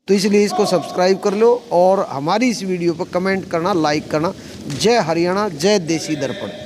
तो इसलिए इसको सब्सक्राइब कर लो और हमारी इस वीडियो पर कमेंट करना, लाइक करना। जय हरियाणा, जय देसी दर्पण।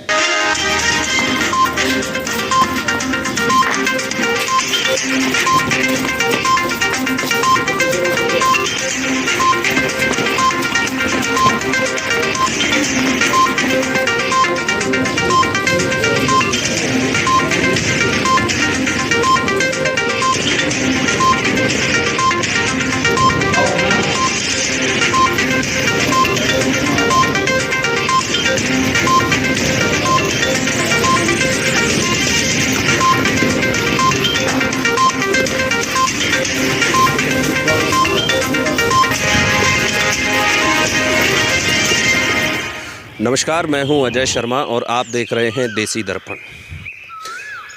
नमस्कार, मैं हूं अजय शर्मा और आप देख रहे हैं देसी दर्पण।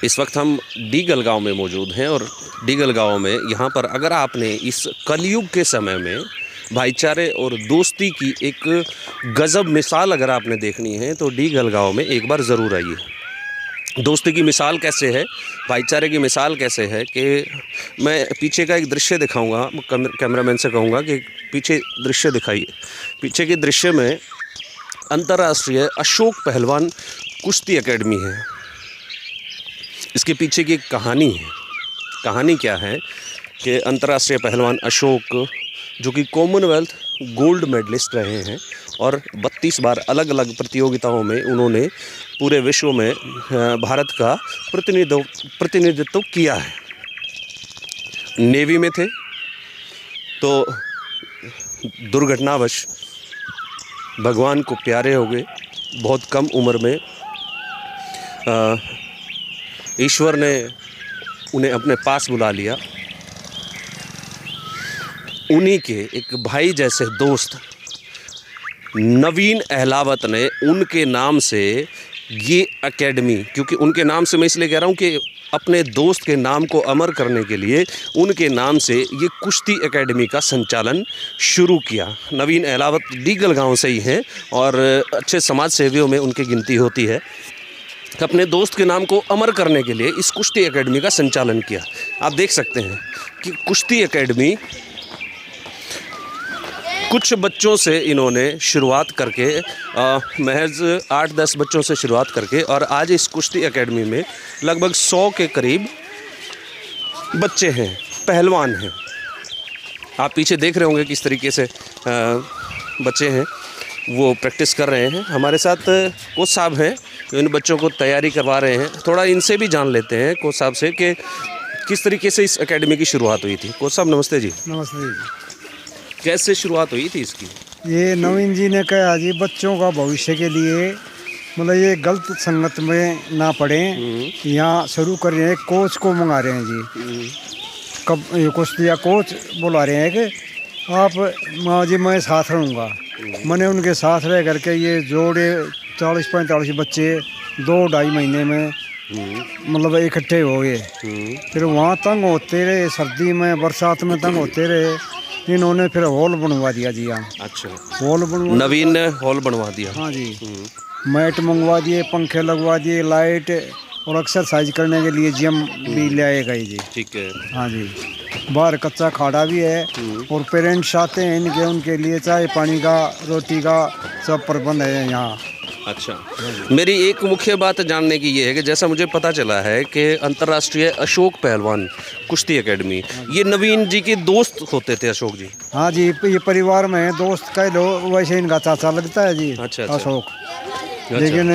इस वक्त हम डीगल गांव में मौजूद हैं और डीगल गांव में यहाँ पर अगर आपने इस कलयुग के समय में भाईचारे और दोस्ती की एक गज़ब मिसाल अगर आपने देखनी है तो डीगल गांव में एक बार ज़रूर आइए। दोस्ती की मिसाल कैसे है, भाईचारे की मिसाल कैसे है कि मैं पीछे का एक दृश्य दिखाऊंगा। कैमरामैन से कहूँगा कि पीछे दृश्य दिखाइए। पीछे के दृश्य में अंतर्राष्ट्रीय अशोक पहलवान कुश्ती एकेडमी है। इसके पीछे की एक कहानी है। कहानी क्या है कि अंतर्राष्ट्रीय पहलवान अशोक, जो कि कॉमनवेल्थ गोल्ड मेडलिस्ट रहे हैं और 32 बार अलग अलग प्रतियोगिताओं में उन्होंने पूरे विश्व में भारत का प्रतिनिधित्व किया है। नेवी में थे तो दुर्घटनावश भगवान को प्यारे हो गए। बहुत कम उम्र में ईश्वर ने उन्हें अपने पास बुला लिया। उन्हीं के एक भाई जैसे दोस्त नवीन अहलावत ने उनके नाम से ये एकेडमी, क्योंकि उनके नाम से मैं इसलिए कह रहा हूँ कि अपने दोस्त के नाम को अमर करने के लिए उनके नाम से ये कुश्ती एकेडमी का संचालन शुरू किया। नवीन अहलावत डीगल गांव से ही हैं और अच्छे समाज सेवियों में उनकी गिनती होती है। अपने दोस्त के नाम को अमर करने के लिए इस कुश्ती एकेडमी का संचालन किया। आप देख सकते हैं कि कुश्ती एकेडमी कुछ बच्चों से इन्होंने शुरुआत करके महज 8-10 बच्चों से शुरुआत करके और आज इस कुश्ती एकेडमी में लगभग 100 के करीब बच्चे हैं, पहलवान हैं। आप पीछे देख रहे होंगे किस तरीके से बच्चे हैं वो प्रैक्टिस कर रहे हैं। हमारे साथ कोच साहब हैं जो इन बच्चों को तैयारी करवा रहे हैं। थोड़ा इनसे भी जान लेते हैं कोच साहब से कि किस तरीके से इस एकेडमी की शुरुआत हुई थी। कोच साहब नमस्ते जी। नमस्ते जी। कैसे शुरुआत हुई थी इसकी? ये नवीन जी ने कहा जी बच्चों का भविष्य के लिए मतलब ये गलत संगत में ना पड़े, यहाँ शुरू कर रहे हैं। कोच को मंगा रहे हैं जी। कब ये कुश्तिया कोच बुला रहे हैं कि आप माँ जी मैं साथ रहूँगा। मैंने उनके साथ रह करके ये जोड़े 40-45 बच्चे 2-2.5 महीने में मतलब इकट्ठे हो गए। फिर वहाँ तंग होते रहे, सर्दी में बरसात में तंग होते रहे। इन्होंने फिर हॉल बनवा दिया जी यहाँ। अच्छा, हॉल बनवा, नवीन ने हॉल बनवा दिया। हाँ जी। मैट मंगवा दिए, पंखे लगवा दिए, लाइट और एक्सरसाइज करने के लिए जिम भी ले आए गए जी। ठीक है। हाँ जी। बाहर कच्चा खाड़ा भी है और पेरेंट्स आते हैं इनके, उनके लिए चाय पानी का, रोटी का सब प्रबंध है यहाँ। अच्छा, मेरी एक मुख्य बात जानने की ये है कि जैसा मुझे पता चला है कि अंतर्राष्ट्रीय अशोक पहलवान कुश्ती एकेडमी ये नवीन जी के दोस्त होते थे अशोक जी। हाँ जी, ये परिवार में दोस्त कह लो, वैसे इनका चाचा लगता है जी। अच्छा। अशोक। लेकिन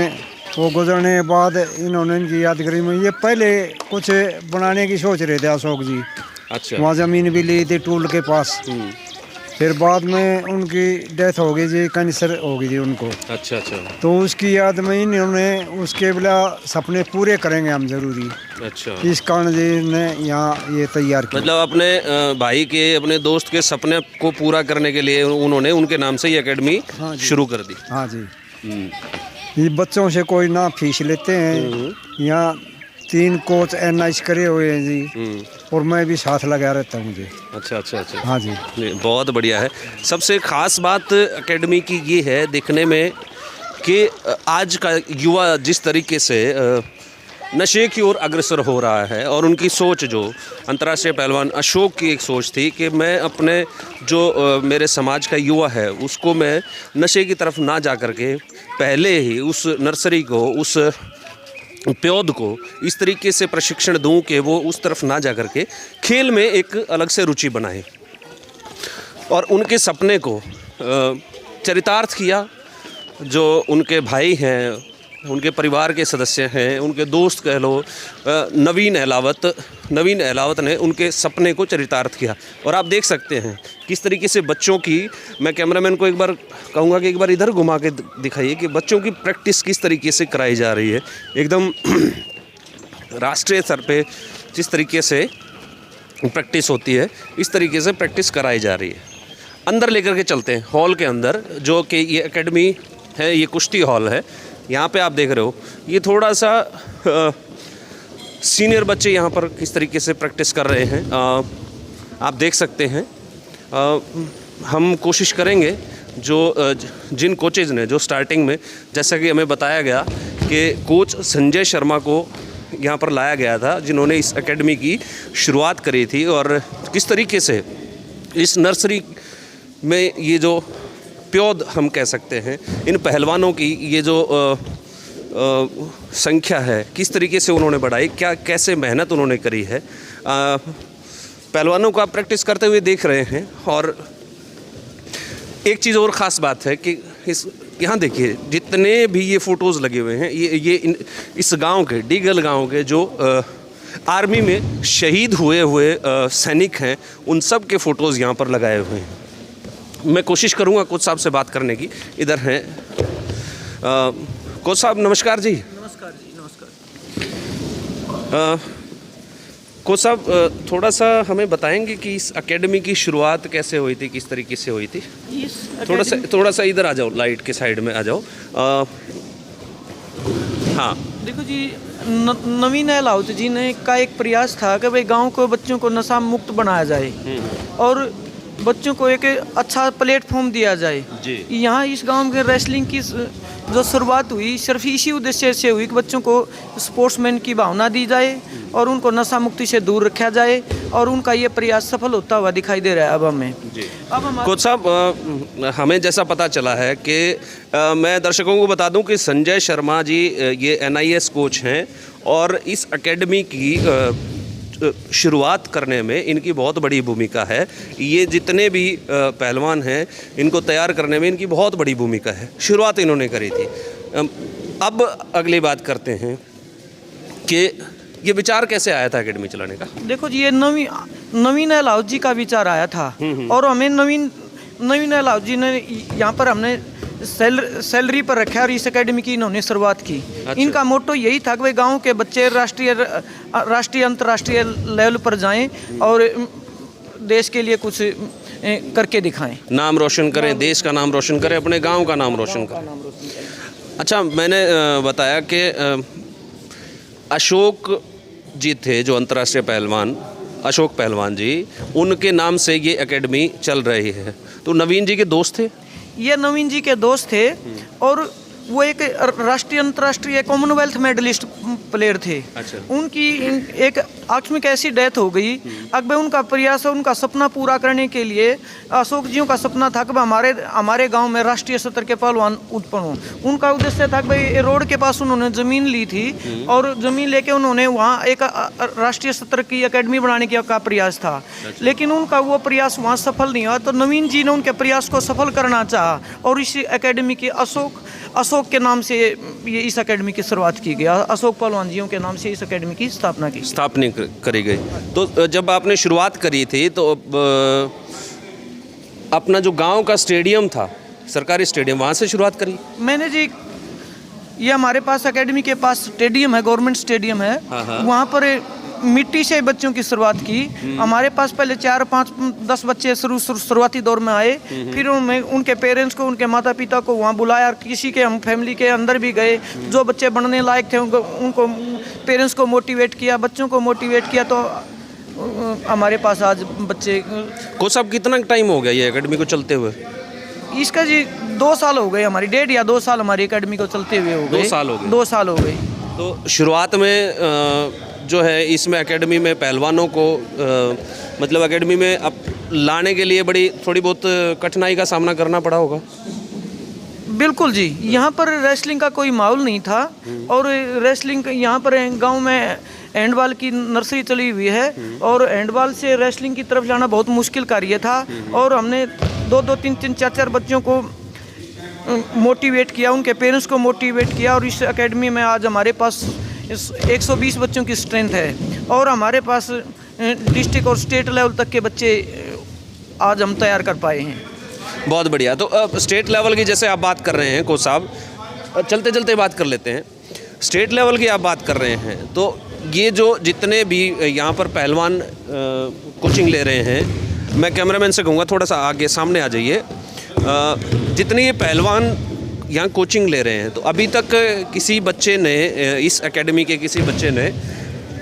वो गुजरने के बाद इन्होंने इनकी यादगारी में ये पहले कुछ बनाने की सोच रहे थे अशोक जी। अच्छा। वहाँ ज़मीन भी ली थी टूल के पास। फिर बाद में उनकी डेथ हो गई जी, कैंसर हो गई जी उनको। अच्छा। तो उसकी याद में इन्होंने उसके बिना सपने पूरे करेंगे हम जरूरी। अच्छा। इस कारण जी ने यहाँ ये तैयार किया। मतलब अपने भाई के, अपने दोस्त के सपने को पूरा करने के लिए उन्होंने उनके नाम से ये एकेडमी शुरू कर दी। हाँ जी। ये बच्चों से कोई ना फीस लेते हैं। यहाँ 3 कोच NIS करे हुए हैं जी और मैं भी साथ लगा रहता हूँ जी। अच्छा। हाँ जी, बहुत बढ़िया है। सबसे ख़ास बात एकेडमी की ये है देखने में कि आज का युवा जिस तरीके से नशे की ओर अग्रसर हो रहा है। और उनकी सोच, जो अंतर्राष्ट्रीय पहलवान अशोक की एक सोच थी कि मैं अपने जो मेरे समाज का युवा है उसको मैं नशे की तरफ ना जा कर के पहले ही उस नर्सरी को, उस पौध को इस तरीके से प्रशिक्षण दूं कि वो उस तरफ ना जा कर के खेल में एक अलग से रुचि बनाए। और उनके सपने को चरितार्थ किया। जो उनके भाई हैं, उनके परिवार के सदस्य हैं, उनके दोस्त कह लो, नवीन अहलावत ने उनके सपने को चरितार्थ किया। और आप देख सकते हैं किस तरीके से बच्चों की, मैं कैमरामैन को एक बार कहूँगा कि एक बार इधर घुमा के दिखाइए कि बच्चों की प्रैक्टिस किस तरीके से कराई जा रही है। एकदम राष्ट्रीय स्तर पे जिस तरीके से प्रैक्टिस होती है इस तरीके से प्रैक्टिस कराई जा रही है। अंदर लेकर के चलते हैं हॉल के अंदर, जो कि ये एकेडमी है, ये कुश्ती हॉल है। यहाँ पे आप देख रहे हो ये थोड़ा सा सीनियर बच्चे यहाँ पर किस तरीके से प्रैक्टिस कर रहे हैं आप देख सकते हैं। हम कोशिश करेंगे जिन कोचेज़ ने, जो स्टार्टिंग में जैसा कि हमें बताया गया कि कोच संजय शर्मा को यहाँ पर लाया गया था, जिन्होंने इस एकेडमी की शुरुआत करी थी। और किस तरीके से इस नर्सरी में ये जो पौध हम कह सकते हैं, इन पहलवानों की ये जो संख्या है किस तरीके से उन्होंने बढ़ाई, कैसे मेहनत उन्होंने करी है। पहलवानों को आप प्रैक्टिस करते हुए देख रहे हैं। और एक चीज़ और ख़ास बात है कि यहाँ देखिए जितने भी ये फ़ोटोज़ लगे हुए हैं, ये इस गांव के, डीगल गांव के जो आर्मी में शहीद हुए सैनिक हैं, उन सब के फ़ोटोज़ यहाँ पर लगाए हुए हैं। मैं कोशिश करूँगा कोच साहब से बात करने की। इधर हैं कोच साहब, नमस्कार जी। नमस्कार जी, नमस्कार। कोच साहब, थोड़ा सा हमें बताएंगे कि इस एकेडमी की शुरुआत कैसे हुई थी, किस तरीके से हुई थी? थोड़ा सा इधर आ जाओ, लाइट के साइड में आ जाओ। हाँ, देखो जी, नवीन अहलावत जी ने का एक प्रयास था कि भाई गांव को, बच्चों को नशा मुक्त बनाया जाए और बच्चों को एक अच्छा प्लेटफॉर्म दिया जाए जी। यहाँ इस गांव के रेसलिंग की जो शुरुआत हुई सिर्फ इसी उद्देश्य से हुई कि बच्चों को स्पोर्ट्समैन की भावना दी जाए और उनको नशा मुक्ति से दूर रखा जाए। और उनका ये प्रयास सफल होता हुआ दिखाई दे रहा है अब हमें जी। अब हम कोच साहब, हमें जैसा पता चला है कि मैं दर्शकों को बता दूं कि संजय शर्मा जी ये NIS कोच हैं और इस एकेडमी की शुरुआत करने में इनकी बहुत बड़ी भूमिका है। ये जितने भी पहलवान हैं इनको तैयार करने में इनकी बहुत बड़ी भूमिका है। शुरुआत इन्होंने करी थी। अब अगली बात करते हैं कि ये विचार कैसे आया था एकेडमी चलाने का? देखो जी, ये नवीन अहलावत जी का विचार आया था और हमें नवीन अहलावत जी ने यहाँ पर हमने सैलरी पर रखा और इस एकेडमी की इन्होंने शुरुआत की। अच्छा। इनका मोटो यही था कि भाई गांव के बच्चे राष्ट्रीय अंतर्राष्ट्रीय लेवल पर जाएं और देश के लिए कुछ करके दिखाएं, नाम रोशन करें, देश का नाम रोशन करें, अपने गांव का नाम रोशन करें। अच्छा, मैंने बताया कि अशोक जी थे जो अंतर्राष्ट्रीय पहलवान, अशोक पहलवान जी, उनके नाम से ये एकेडमी चल रही है। तो नवीन जी के दोस्त थे? ये नवीन जी के दोस्त थे और वो एक राष्ट्रीय अंतर्राष्ट्रीय कॉमनवेल्थ मेडलिस्ट प्लेयर थे। अच्छा। उनकी एक आकस्मिक ऐसी डेथ हो गई। अब उनका प्रयास, उनका सपना पूरा करने के लिए अशोक जियों का सपना था कि हमारे गांव में राष्ट्रीय स्तर के पहलवान उत्पन्न हो। उनका उद्देश्य था कि भाई रोड के पास उन्होंने ज़मीन ली थी और ज़मीन लेके उन्होंने वहाँ एक राष्ट्रीय स्तर की एकेडमी बनाने का प्रयास था। लेकिन उनका वो प्रयास वहाँ सफल नहीं हुआ। तो नवीन जी ने उनके प्रयास को सफल करना चाहा और इस एकेडमी की अशोक के नाम से ये इस एकेडमी की शुरुआत की गई। अशोक पहलवान जियों के नाम से इस एकेडमी की स्थापना करी गई। तो जब आपने शुरुआत करी थी तो अपना जो गांव का स्टेडियम था, सरकारी स्टेडियम, वहाँ से शुरुआत करी? मैंने जी, ये हमारे पास एकेडमी के पास स्टेडियम है, गवर्नमेंट स्टेडियम है। वहाँ पर मिट्टी से बच्चों की शुरुआत की। हमारे पास पहले 4, 5, 10 बच्चे शुरुआती दौर में आए। फिर उनके पेरेंट्स को, उनके माता पिता को वहाँ बुलाया। किसी के हम फैमिली के अंदर भी गए, जो बच्चे बनने लायक थे उनको पेरेंट्स को मोटिवेट किया, बच्चों को मोटिवेट किया। तो हमारे पास आज बच्चे। कोच साहब, कितना टाइम हो गया ये एकेडमी को चलते हुए? इसका जी 2 साल हो गए हमारी, 1.5 या 2 साल हमारी एकेडमी को चलते हुए हो गए। 2 साल हो गए। 2 साल हो गए। तो शुरुआत में जो है इसमें एकेडमी में पहलवानों को मतलब एकेडमी में अब लाने के लिए बड़ी थोड़ी बहुत कठिनाई का सामना करना पड़ा होगा। बिल्कुल जी, यहाँ पर रेसलिंग का कोई माहौल नहीं था और रेसलिंग यहाँ पर गांव में हैंडबॉल की नर्सरी चली हुई है और हैंडबॉल से रेसलिंग की तरफ जाना बहुत मुश्किल कार्य था और हमने 2-2, 3-3, 4-4 बच्चों को मोटिवेट किया, उनके पेरेंट्स को मोटिवेट किया और इस एकेडमी में आज हमारे पास 120 बच्चों की स्ट्रेंथ है और हमारे पास डिस्ट्रिक्ट और स्टेट लेवल तक के बच्चे आज हम तैयार कर पाए हैं। बहुत बढ़िया। तो स्टेट लेवल की जैसे आप बात कर रहे हैं कोच साहब, चलते चलते बात कर लेते हैं। स्टेट लेवल की आप बात कर रहे हैं तो ये जो जितने भी यहाँ पर पहलवान कोचिंग ले रहे हैं, मैं कैमरामैन से कहूँगा थोड़ा सा आगे सामने आ जाइए, जितने ये पहलवान यहाँ कोचिंग ले रहे हैं तो अभी तक किसी बच्चे ने इस एकेडमी के किसी बच्चे ने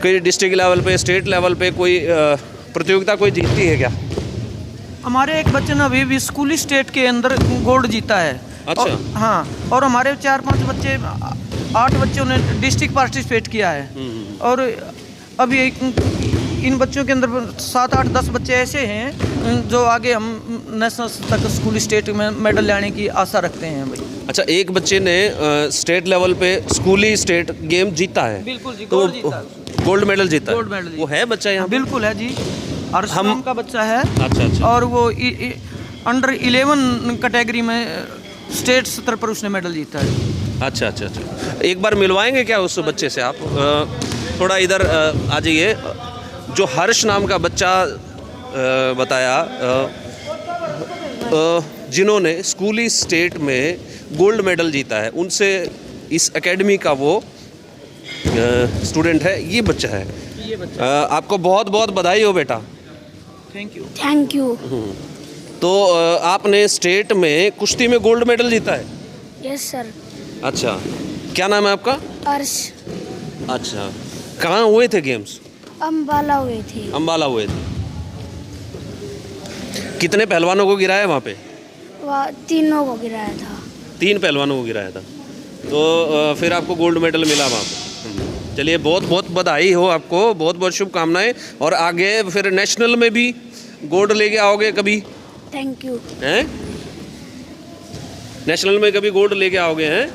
कोई डिस्ट्रिक्ट लेवल पे स्टेट लेवल पे कोई प्रतियोगिता कोई जीती है क्या? हमारे एक बच्चे ने अभी भी स्कूली स्टेट के अंदर गोल्ड जीता है। अच्छा। हाँ, और हमारे 4-5 बच्चे 8 बच्चों ने डिस्ट्रिक्ट पार्टिसिपेट किया है और अभी इन बच्चों के अंदर 7, 8, 10 बच्चे ऐसे हैं जो आगे हम नेशनल तक स्कूल स्टेट में मेडल लाने की आशा रखते हैं भाई। अच्छा, एक बच्चे ने स्टेट लेवल पे स्कूली स्टेट गेम जीता है। बिल्कुल जी, तो गोल्ड जीता है। गोल्ड मेडल जीता गोल्ड मेडल है। वो है बच्चा यहाँ? बिल्कुल है जी, हम का बच्चा है। अच्छा। और वो अंडर 11 कैटेगरी में स्टेट स्तर पर उसने मेडल जीता है। अच्छा। एक बार मिलवाएंगे क्या उस बच्चे से आप? थोड़ा इधर आ जाइए। जो हर्ष नाम का बच्चा बताया जिन्होंने स्कूली स्टेट में गोल्ड मेडल जीता है, उनसे इस एकेडमी का वो स्टूडेंट है, ये बच्चा है। आपको बहुत बहुत बधाई हो बेटा। Thank you. तो आपने स्टेट में कुश्ती में गोल्ड मेडल जीता है? Yes sir. अच्छा, क्या नाम है आपका? अर्श। अच्छा, कहाँ हुए थे गेम्स? अम्बाला हुए थे। अम्बाला हुए थे। कितने पहलवानों को गिराया वहाँ पे? वह 3 को गिराया था। 3 पहलवानों को गिराया था। तो फिर आपको गोल्ड मेडल मिला वहाँ पे। चलिए, बहुत बहुत बधाई हो आपको, बहुत बहुत शुभकामनाएं और आगे फिर नेशनल में भी गोल्ड लेके आओगे कभी? Thank you. हैं? नेशनल में कभी गोल्ड लेके आओगे हैं?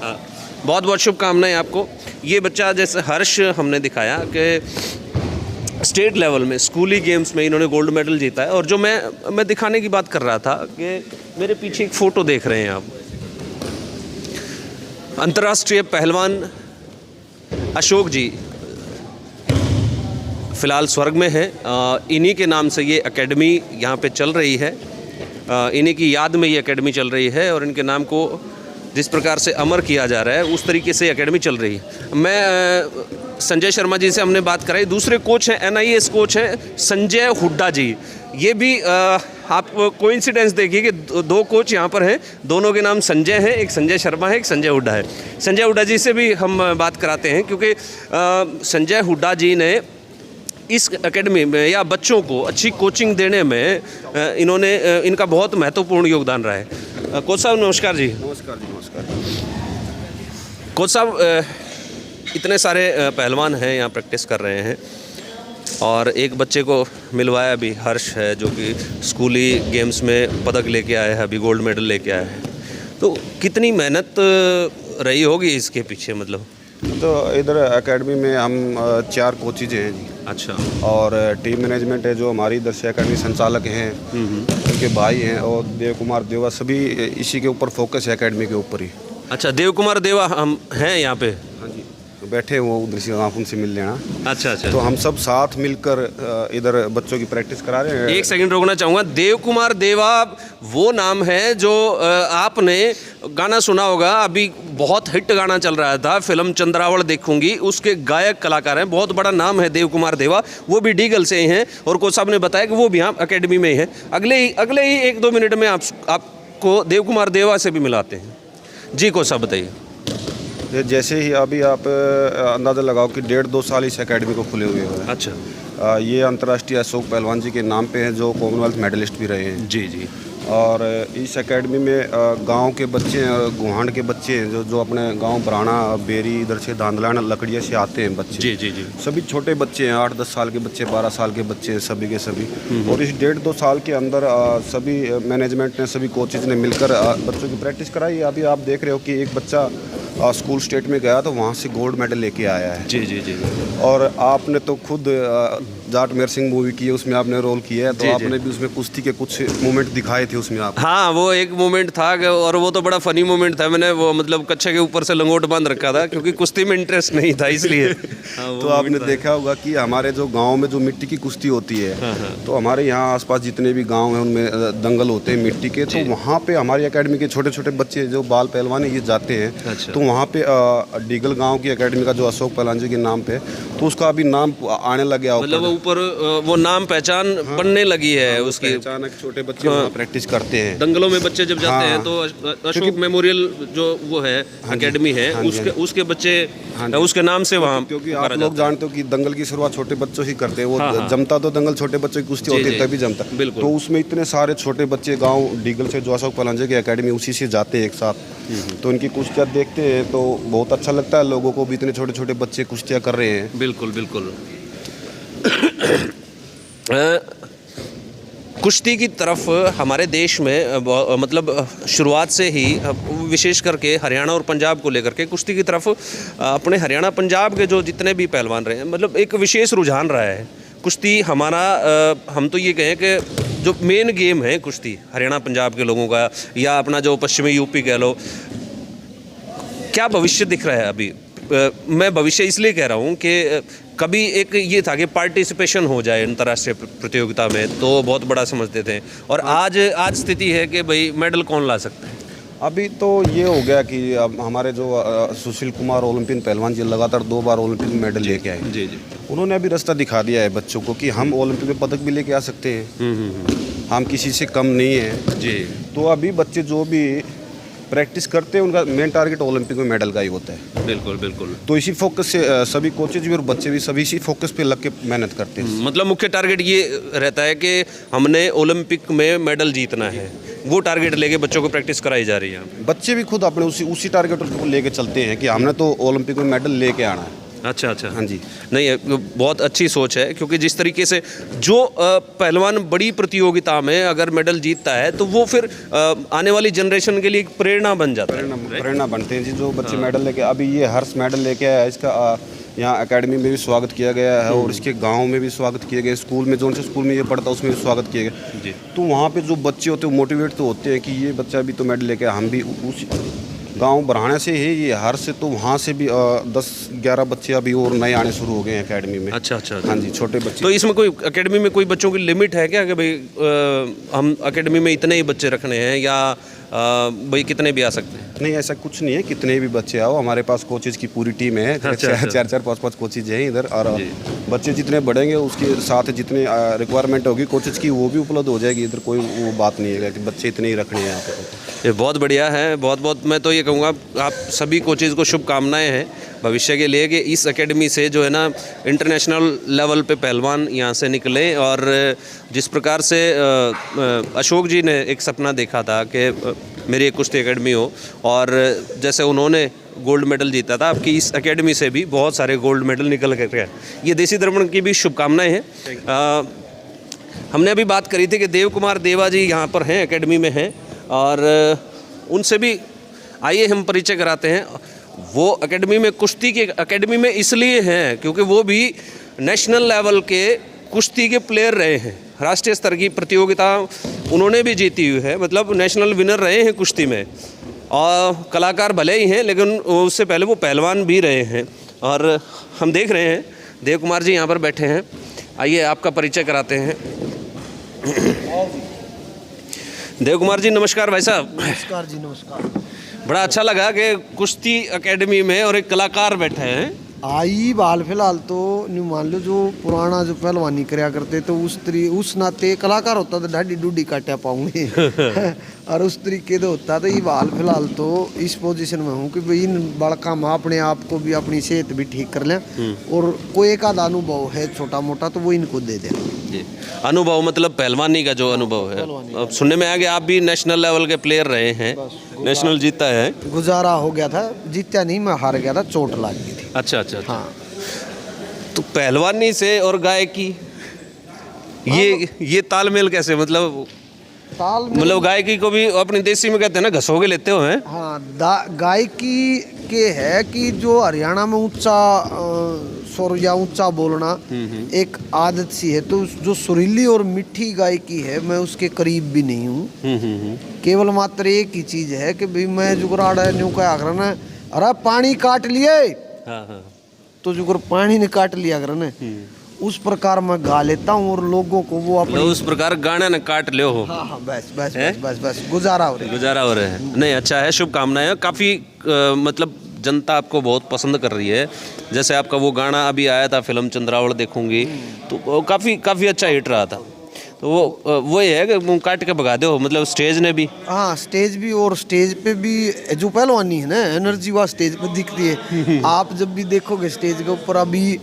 हाँ, बहुत बहुत शुभकामनाएं आपको। ये बच्चा जैसे हर्ष हमने दिखाया कि स्टेट लेवल में स्कूली गेम्स में इन्होंने गोल्ड मेडल जीता है। और जो मैं दिखाने की बात कर रहा था कि मेरे पीछे एक फ़ोटो देख रहे हैं आप, अंतर्राष्ट्रीय पहलवान अशोक जी फ़िलहाल स्वर्ग में हैं। इन्हीं के नाम से ये एकेडमी यहाँ पे चल रही है, इन्हीं की याद में ये एकेडमी चल रही है और इनके नाम को जिस प्रकार से अमर किया जा रहा है उस तरीके से एकेडमी चल रही है। मैं संजय शर्मा जी से हमने बात कराई, दूसरे कोच हैं, NIS कोच हैं संजय हुड्डा जी। ये भी आप कोइंसिडेंस देखिए कि 2 कोच यहाँ पर हैं, दोनों के नाम संजय हैं, एक संजय शर्मा है, एक संजय हुड्डा है। संजय हुड्डा जी से भी हम बात कराते हैं क्योंकि संजय हुड्डा जी ने इस एकेडमी में या बच्चों को अच्छी कोचिंग देने में इनका बहुत महत्वपूर्ण योगदान रहा है। कोच साहब नमस्कार जी। नमस्कार। कोच साहब, इतने सारे पहलवान हैं यहाँ प्रैक्टिस कर रहे हैं और एक बच्चे को मिलवाया अभी, हर्ष है, जो कि स्कूली गेम्स में पदक लेके आया है, अभी गोल्ड मेडल लेके आया है। तो कितनी मेहनत रही होगी इसके पीछे मतलब? तो इधर एकेडमी में हम 4 कोचेज हैं जी। अच्छा। और टीम मैनेजमेंट है जो हमारी इधर से एकेडमी संचालक हैं, उनके भाई हैं और देव कुमार देवा, सभी इसी के ऊपर फोकस है एकेडमी के ऊपर ही। अच्छा, देव कुमार देवा हम हैं यहाँ पे? हाँ जी, तो बैठे हुए उधर से, आप उनसे मिल लेना। अच्छा। तो हम सब साथ मिलकर इधर बच्चों की प्रैक्टिस करा रहे हैं। एक सेकंड रोकना चाहूँगा। देव कुमार देवा वो नाम है जो आपने गाना सुना होगा, अभी बहुत हिट गाना चल रहा था, फिल्म चंद्रावल देखूंगी, उसके गायक कलाकार हैं, बहुत बड़ा नाम है देव कुमार देवा, वो भी डीगल से ही हैं और कोच साहब ने बताया कि वो भी यहाँ एकेडमी में ही है। अगले ही 1-2 मिनट में आपको देव कुमार देवा से भी मिलाते हैं। जी कोच साहब बताइए। जैसे ही अभी आप अंदाज़ा लगाओ कि 1.5-2 साल इस एकेडमी को खुले हुए हैं। अच्छा। ये अंतर्राष्ट्रीय अशोक पहलवान जी के नाम पे हैं जो कॉमनवेल्थ मेडलिस्ट भी रहे हैं। जी। और इस एकेडमी में गांव के बच्चे हैं, गुहांड के बच्चे हैं जो अपने गांव बराना बेरी इधर से धांधलाना लकड़िया से आते हैं बच्चे। जी जी जी। सभी छोटे बच्चे हैं, 8-10 साल के बच्चे, 12 साल के बच्चे हैं, सभी के सभी। और इस 1.5-2 साल के अंदर सभी मैनेजमेंट ने, सभी कोचेज ने मिलकर बच्चों की प्रैक्टिस कराई। अभी आप देख रहे हो कि एक बच्चा स्कूल स्टेट में गया तो वहाँ से गोल्ड मेडल लेके आया है। जी जी जी। और आपने तो खुद जाट मेहर सिंह मूवी की है, उसमें आपने रोल किया है, तो आपने भी उसमें कुश्ती के कुछ मोमेंट दिखाए थे उसमें आप। हाँ, वो एक मोमेंट था और वो तो बड़ा फनी मोमेंट था। मैंने वो मतलब कच्छे के ऊपर से लंगोट बांध रखा था क्योंकि कुश्ती में इंटरेस्ट नहीं था इसलिए। तो आपने देखा होगा कि हमारे जो गांव में जो मिट्टी की कुश्ती होती है, तो हमारे यहाँ आसपास जितने भी गांव हैं उनमें दंगल होते हैं मिट्टी के, तो वहाँ पे हमारी एकेडमी के छोटे छोटे बच्चे जो बाल पहलवान ये जाते हैं। तो वहाँ पे डीगल गांव की एकेडमी का जो अशोक पहलवान जी के नाम पे, तो उसका अभी नाम आने लग गया, मतलब ऊपर वो नाम पहचान बनने लगी है उसकी। अचानक छोटे बच्चे वहाँ प्रैक्टिस करते हैं। दंगलों में बच्चे जब जाते हैं तो अशोक मेमोरियल जो वो है एकेडमी है, उसके बच्चे उसके नाम से वहाँ, क्योंकि आप लोग जानते हो कि दंगल की शुरुआत छोटे बच्चों ही करते हैं। वो जमता तो दंगल छोटे बच्चों की कुश्ती होती है तभी जमता। तो उसमें इतने सारे छोटे बच्चे गाँव डीगल से जो अशोक पहलवान जी की एकेडमी उसी से जाते हैं एक साथ, तो इनकी कुश्तियाँ देखते हैं तो बहुत अच्छा लगता है लोगों को भी, इतने छोटे छोटे बच्चे कुश्तियाँ कर रहे हैं। बिल्कुल बिल्कुल। कुश्ती की तरफ हमारे देश में मतलब शुरुआत से ही, विशेष करके हरियाणा और पंजाब को लेकर के कुश्ती की तरफ अपने हरियाणा पंजाब के जो जितने भी पहलवान रहे हैं, मतलब एक विशेष रुझान रहा है कुश्ती हमारा। हम तो ये कहें कि जो मेन गेम है कुश्ती हरियाणा पंजाब के लोगों का, या अपना जो पश्चिमी यूपी कह लो, क्या भविष्य दिख रहा है अभी? मैं भविष्य इसलिए कह रहा हूँ कि कभी एक ये था कि पार्टिसिपेशन हो जाए अंतर्राष्ट्रीय प्रतियोगिता में तो बहुत बड़ा समझते थे, और आज स्थिति है कि भाई मेडल कौन ला सकता है। अभी तो ये हो गया कि अब हमारे जो सुशील कुमार ओलंपियन पहलवान जी लगातार 2 बार ओलंपिक में मेडल लेके आए। जी जी। उन्होंने अभी रास्ता दिखा दिया है बच्चों को कि हम ओलंपिक में पदक भी लेके आ सकते हैं, हम किसी से कम नहीं हैं। जी। तो अभी बच्चे जो भी प्रैक्टिस करते हैं उनका मेन टारगेट ओलंपिक में मेडल का ही होता है। बिल्कुल बिल्कुल। तो इसी फोकस से सभी कोचेज भी और बच्चे भी सभी इसी फोकस पे लग के मेहनत करते हैं। मतलब मुख्य टारगेट ये रहता है कि हमने ओलंपिक में मेडल जीतना है, वो टारगेट लेके बच्चों को प्रैक्टिस कराई जा रही है। बच्चे भी खुद अपने उसी टारगेट को लेके चलते हैं कि हमने तो ओलंपिक में मेडल लेके आना है। अच्छा अच्छा। हाँ जी। नहीं, बहुत अच्छी सोच है, क्योंकि जिस तरीके से जो पहलवान बड़ी प्रतियोगिता में अगर मेडल जीतता है तो वो फिर आने वाली जनरेशन के लिए एक प्रेरणा बन जाता है। प्रेरणा बनते हैं जी। जो बच्चे मेडल लेके, अभी ये हर्ष मेडल लेके आया है, इसका यहाँ एकेडमी में भी स्वागत किया गया है और इसके गांव में भी स्वागत किए गए, स्कूल में जो स्कूल में ये पढ़ता उसमें भी स्वागत किए गए जी। तो वहाँ पे जो बच्चे होते हैं मोटिवेट तो होते हैं कि ये बच्चा भी तो मेडल लेके, हम भी उस गांव बढ़ाने से ही ये हर से, तो वहाँ से भी 10-11 बच्चे अभी और नए आने शुरू हो गए हैं एकेडमी में। अच्छा अच्छा। हाँ जी, छोटे बच्चे। तो इसमें कोई एकेडमी में कोई बच्चों की लिमिट है क्या कि भाई हम एकेडमी में इतने ही बच्चे रखने हैं, या भाई कितने भी आ सकते हैं? नहीं, ऐसा कुछ नहीं है, कितने भी बच्चे आओ, हमारे पास कोचेज की पूरी टीम है। 4-4, 5-5 कोचेज हैं इधर, और बच्चे जितने बढ़ेंगे उसके साथ जितने रिक्वायरमेंट होगी कोचेज की वो भी उपलब्ध हो जाएगी। इधर कोई वो बात नहीं है कि बच्चे इतने ही रखने हैं यहाँ पे। ये बहुत बढ़िया है, बहुत बहुत मैं तो ये कहूँगा आप सभी कोचेज़ को शुभकामनाएं हैं भविष्य के लिए कि इस एकेडमी से जो है ना इंटरनेशनल लेवल पे पहलवान यहाँ से निकले। और जिस प्रकार से अशोक जी ने एक सपना देखा था कि मेरी एक कुश्ती एकेडमी हो, और जैसे उन्होंने गोल्ड मेडल जीता था, आपकी इस एकेडमी से भी बहुत सारे गोल्ड मेडल निकल कर गए। ये देसी दर्पण की भी शुभकामनाएँ हैं। हमने अभी बात करी थी कि देव कुमार देवा जी यहाँ पर हैं, एकेडमी में हैं, और उनसे भी आइए हम परिचय कराते हैं। वो एकेडमी में कुश्ती के एकेडमी में इसलिए हैं क्योंकि वो भी नेशनल लेवल के कुश्ती के प्लेयर रहे हैं, राष्ट्रीय स्तर की प्रतियोगिता उन्होंने भी जीती हुई है, मतलब नेशनल विनर रहे हैं कुश्ती में। और कलाकार भले ही हैं लेकिन उससे पहले वो पहलवान भी रहे हैं। और हम देख रहे हैं देव कुमार जी यहाँ पर बैठे हैं, आइए आपका परिचय कराते हैं। देव कुमार जी नमस्कार भाई साहब। नमस्कार जी, नमस्कार। बड़ा अच्छा लगा कि कुश्ती एकेडमी में और एक कलाकार बैठे हैं, आई बाल फिलहाल तो न्यू मान लो जो पुराना जो पहलवानी करया करते तो उस नाते कलाकार होता तो ढाडी डूडी काटा पाऊंगे और उस तरीके तो होता तो ये बाल फिलहाल तो इस पोजीशन में हूँ कि भाई इन बड़का में अपने आप को भी अपनी सेहत भी ठीक कर लें और कोई एक आधा अनुभव है छोटा मोटा तो वो इनको दे दें। जी, अनुभव मतलब पहलवानी का जो अनुभव है। अब सुनने में आ गया आप भी नेशनल लेवल के प्लेयर रहे हैं, नेशनल जीता है। गुजारा हो गया था, जीता नहीं, मैं हार गया था, चोट लग गई थी। अच्छा अच्छा अच्छा। हाँ तो पहलवानी से और गायकी ये तालमेल कैसे, मतलब गायकी को भी अपनी देसी में कहते हैं ना घसोगे लेते हो हैं। हाँ, गायकी के है कि जो हरियाणा में ऊंचा स्वर या ऊंचा बोलना एक आदत सी है, तो जो सुरीली और मीठी गायकी है मैं उसके करीब भी नहीं हूँ। केवल मात्र एक ही चीज है कि भाई मैं जुगराड़ है न्यू क्या कर ना, अरे पानी काट लिए, तो जुगर पानी ने काट लिया कर ना, उस प्रकार मैं गा लेता हूँ और लोगों को वो अपने उस प्रकार गाना न काट ले हो। हाँ हाँ, बस बस बस बस बस गुजारा हो रहा है। नहीं, अच्छा है, शुभकामनाएं। काफ़ी मतलब जनता आपको बहुत पसंद कर रही है। जैसे आपका वो गाना अभी आया था फिल्म चंद्रावल देखूंगी, तो काफ़ी अच्छा हिट रहा था। तो वो ये है कि मुँह काट के भगा दो, मतलब स्टेज ने भी। हाँ, स्टेज भी, और स्टेज पे भी जो पहलवानी है ना, एनर्जी वह स्टेज पे दिखती है। आप जब भी देखोगे स्टेज के ऊपर, अभी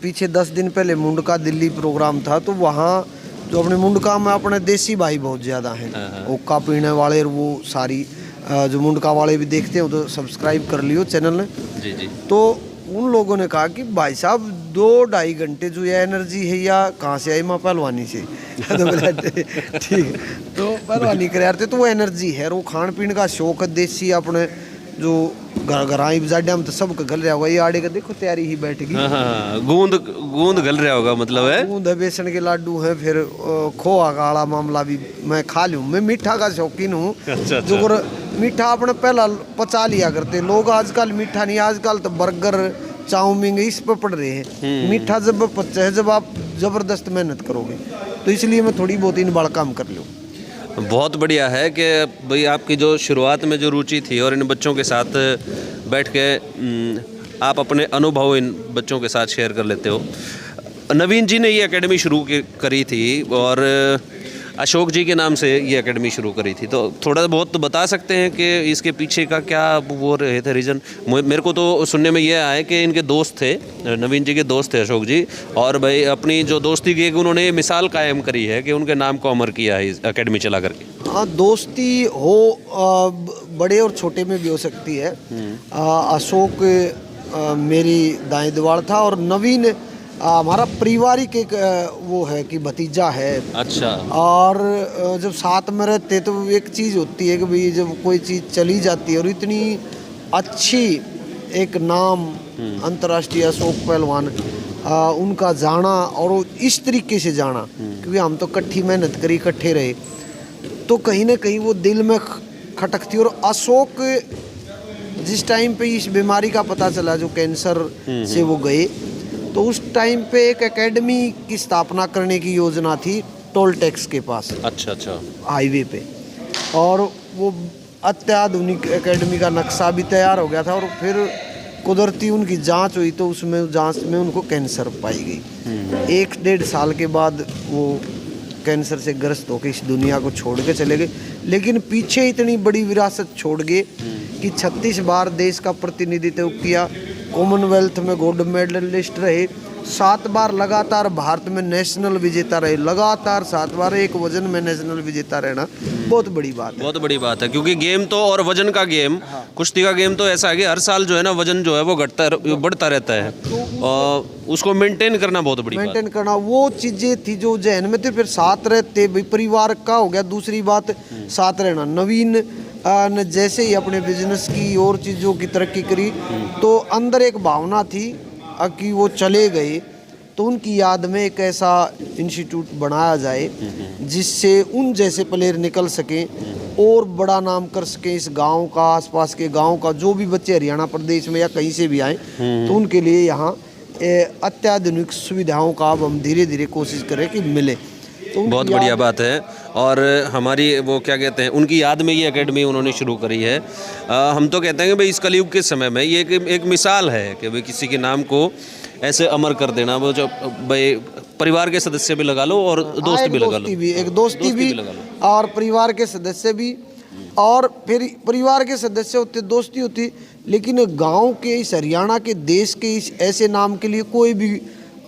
पीछे 10 दिन पहले मुंडका दिल्ली प्रोग्राम था, तो वहाँ जो अपने मुंडका में अपने देसी भाई बहुत ज़्यादा हैं, ओक्का पीने वाले, वो सारी जो मुंडका वाले भी देखते हो तो सब्सक्राइब कर लियो चैनल ने। जी जी। तो उन लोगों ने कहा कि भाई साहब 2-2.5 घंटे जो ये एनर्जी है या कहाँ से आई, माँ पहलवानी से। तो बोला ठीक, तो पहलवानी करे यार, तो वो एनर्जी है, और वो खान पीन का शौक है देसी अपने जो घर जाड्या में तो सब गल रहा होगा। ये आड़े का देखो तैयारी ही बैठ गई। गूंद गल रहा होगा, मतलब है गूंद है, बेसन के लाडू हैं, फिर खोआ का आला मामला भी मैं खा लूँ। मैं मीठा का शौकीन हूँ। जो मीठा अपने पहला पचा लिया करते लोग, आजकल मीठा नहीं, आजकल तो बर्गर चाउमीन इस पर पड़ रहे हैं। मीठा जब पचा है जब आप जबरदस्त मेहनत करोगे, तो इसलिए मैं थोड़ी बहुत इन बड़ा काम कर लूँ। बहुत बढ़िया है कि भाई आपकी जो शुरुआत में जो रुचि थी और इन बच्चों के साथ बैठ के आप अपने अनुभव इन बच्चों के साथ शेयर कर लेते हो। नवीन जी ने ये एकेडमी शुरू करी थी और अशोक जी के नाम से ये एकेडमी शुरू करी थी, तो थोड़ा बहुत तो बता सकते हैं कि इसके पीछे का क्या वो रहे थे रीज़न। मेरे को तो सुनने में ये आया कि इनके दोस्त थे, नवीन जी के दोस्त थे अशोक जी, और भाई अपनी जो दोस्ती की उन्होंने ये मिसाल कायम करी है कि उनके नाम को अमर किया है इस एकेडमी चला करके। हाँ, दोस्ती हो बड़े और छोटे में भी हो सकती है। अशोक मेरी दाएं दीवार था और नवीन हमारा पारिवारिक एक वो है कि भतीजा है। अच्छा। और जब साथ में रहते तो एक चीज़ होती है कि भाई जब कोई चीज़ चली जाती है, और इतनी अच्छी एक नाम अंतर्राष्ट्रीय अशोक पहलवान, उनका जाना और इस तरीके से जाना, क्योंकि हम तो इकट्ठी मेहनत करी, इकट्ठे रहे, तो कहीं ना कहीं वो दिल में खटकती। और अशोक जिस टाइम पे इस बीमारी का पता चला, जो कैंसर से वो गए, तो उस टाइम पे एक एकेडमी की स्थापना करने की योजना थी टोल टैक्स के पास। अच्छा हाईवे पे, और वो अत्याधुनिक एकेडमी का नक्शा भी तैयार हो गया था। और फिर कुदरती उनकी जांच हुई, तो उसमें जांच में उनको कैंसर पाई गई। 1-1.5 साल के बाद वो कैंसर से ग्रस्त होकर इस दुनिया को छोड़ के चले गए। लेकिन पीछे इतनी बड़ी विरासत छोड़ गए कि 36 बार देश का प्रतिनिधित्व किया, कॉमनवेल्थ में गोल्ड मेडलिस्ट रहे, 7 बार लगातार भारत में नेशनल विजेता रहे, लगातार 7 बार एक वजन में नेशनल विजेता रहना बहुत बड़ी बात है। बहुत बड़ी बात है, क्योंकि गेम तो, और वजन का गेम, कुश्ती का गेम तो ऐसा है कि हर साल जो है ना वजन जो है वो बढ़ता रहता है, और उसको मेंटेन करना बहुत बड़ी बात है। मेंटेन करना वो चीज़ें थी जो जहन में थे। फिर साथ रहते, भाई परिवार का हो गया, दूसरी बात साथ रहना। नवीन ने जैसे ही अपने बिजनेस की और चीज़ों की तरक्की करी, तो अंदर एक भावना थी कि वो चले गए, तो उनकी याद में एक ऐसा इंस्टीट्यूट बनाया जाए जिससे उन जैसे प्लेयर निकल सकें और बड़ा नाम कर सकें इस गांव का, आसपास के गांव का। जो भी बच्चे हरियाणा प्रदेश में या कहीं से भी आए, तो उनके लिए यहाँ अत्याधुनिक सुविधाओं का अब हम धीरे धीरे कोशिश करें कि मिले। तो बहुत बढ़िया बात है। और हमारी वो क्या कहते हैं, उनकी याद में ये एकेडमी उन्होंने शुरू करी है। हम तो कहते हैं कि भाई इस कलयुग के समय में ये एक मिसाल है कि भाई किसी के नाम को ऐसे अमर कर देना। वो जो भाई परिवार के सदस्य भी लगा लो और दोस्त भी लगा लो, एक दोस्ती भी और परिवार के सदस्य भी, और फिर परिवार के सदस्य होते, दोस्ती होती। लेकिन गांव के, इस हरियाणा के, देश के इस ऐसे नाम के लिए कोई भी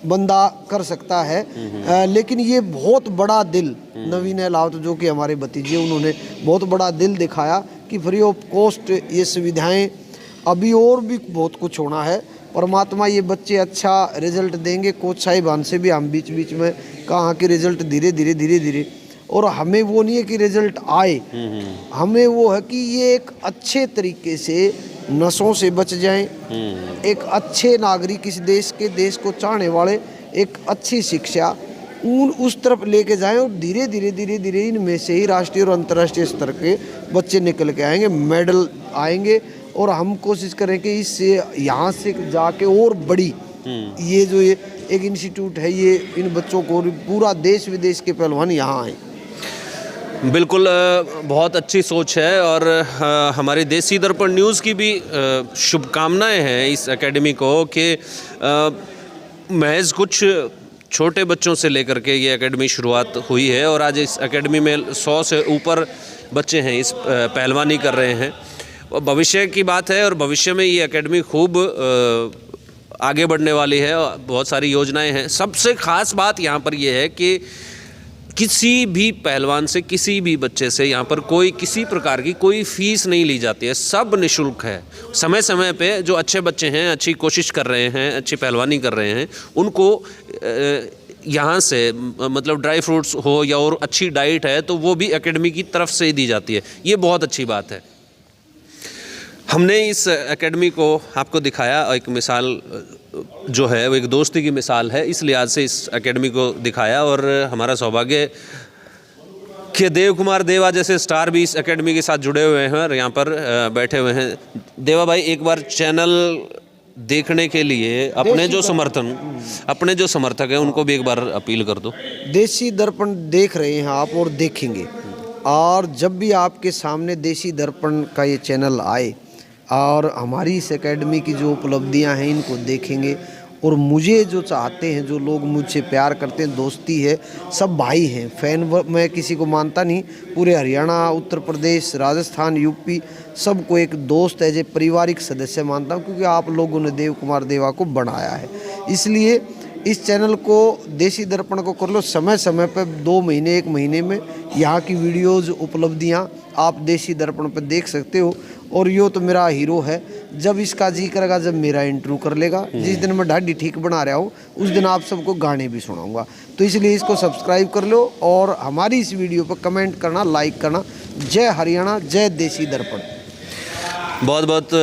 बंदा कर सकता है। लेकिन ये बहुत बड़ा दिल नवीन अहलावत जो कि हमारे भतीजे, उन्होंने बहुत बड़ा दिल दिखाया कि फ्री ऑफ कॉस्ट ये सुविधाएं, अभी और भी बहुत कुछ होना है। परमात्मा ये बच्चे अच्छा रिजल्ट देंगे। कोच साहिबान से भी हम बीच बीच में कहा कि रिजल्ट धीरे धीरे, और हमें वो नहीं है कि रिजल्ट आए, हमें वो है कि ये एक अच्छे तरीके से नशों से बच जाएं, एक अच्छे नागरिक, इस देश को चाहने वाले, एक अच्छी शिक्षा उस तरफ लेके जाएं, और धीरे धीरे इनमें से ही राष्ट्रीय और अंतर्राष्ट्रीय स्तर के बच्चे निकल के आएंगे, मेडल आएंगे। और हम कोशिश करें कि इससे यहाँ से जाके और बड़ी ये जो ये एक इंस्टीट्यूट है, ये इन बच्चों को पूरा देश विदेश के पहलवान यहाँ आए। बिल्कुल, बहुत अच्छी सोच है। और हमारे देसी दर्पण न्यूज़ की भी शुभकामनाएं हैं इस एकेडमी को कि महज कुछ छोटे बच्चों से लेकर के ये एकेडमी शुरुआत हुई है, और आज इस एकेडमी में 100 से ऊपर बच्चे हैं इस पहलवानी कर रहे हैं। भविष्य की बात है, और भविष्य में ये एकेडमी खूब आगे बढ़ने वाली है। बहुत सारी योजनाएं हैं। सबसे ख़ास बात यहाँ पर यह है कि किसी भी पहलवान से, किसी भी बच्चे से यहाँ पर कोई किसी प्रकार की कोई फ़ीस नहीं ली जाती है, सब निःशुल्क है। समय समय पे जो अच्छे बच्चे हैं, अच्छी कोशिश कर रहे हैं, अच्छी पहलवानी कर रहे हैं, उनको यहाँ से मतलब ड्राई फ्रूट्स हो या और अच्छी डाइट है तो वो भी एकेडमी की तरफ से ही दी जाती है। ये बहुत अच्छी बात है। हमने इस एकेडमी को आपको दिखाया, एक मिसाल जो है वो एक दोस्ती की मिसाल है, इस लिहाज से इस एकेडमी को दिखाया। और हमारा सौभाग्य कि देव कुमार देवा जैसे स्टार भी इस एकेडमी के साथ जुड़े हुए हैं और यहाँ पर बैठे हुए हैं। देवा भाई, एक बार चैनल देखने के लिए अपने जो समर्थक हैं उनको भी एक बार अपील कर दो। देसी दर्पण देख रहे हैं आप और देखेंगे, और जब भी आपके सामने देसी दर्पण का ये चैनल आए और हमारी इस एकेडमी की जो उपलब्धियां हैं इनको देखेंगे, और मुझे जो चाहते हैं, जो लोग मुझसे प्यार करते हैं, दोस्ती है, सब भाई हैं। फैन मैं किसी को मानता नहीं, पूरे हरियाणा, उत्तर प्रदेश, राजस्थान, यूपी सबको एक दोस्त है, जो पारिवारिक सदस्य मानता हूँ, क्योंकि आप लोगों ने देव कुमार देवा को बनाया है। इसलिए इस चैनल को, देसी दर्पण को कर लो, समय समय पर 2 महीने 1 महीने में यहाँ की वीडियोज़, उपलब्धियाँ आप देसी दर्पण पर देख सकते हो। और यो तो मेरा हीरो है, जब इसका जी करेगा, जब मेरा इंटरव्यू कर लेगा, जिस दिन मैं ढाडी ठीक बना रहा हूँ उस दिन आप सबको गाने भी सुनाऊंगा। तो इसलिए इसको सब्सक्राइब कर लो और हमारी इस वीडियो पर कमेंट करना, लाइक करना। जय हरियाणा, जय देसी दर्पण। बहुत बहुत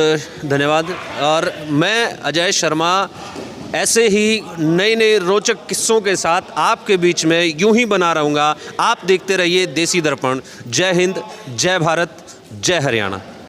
धन्यवाद। और मैं अजय शर्मा ऐसे ही नए रोचक किस्सों के साथ आपके बीच में यूं ही बना रहूँगा। आप देखते रहिए देसी दर्पण। जय हिंद, जय भारत, जय हरियाणा।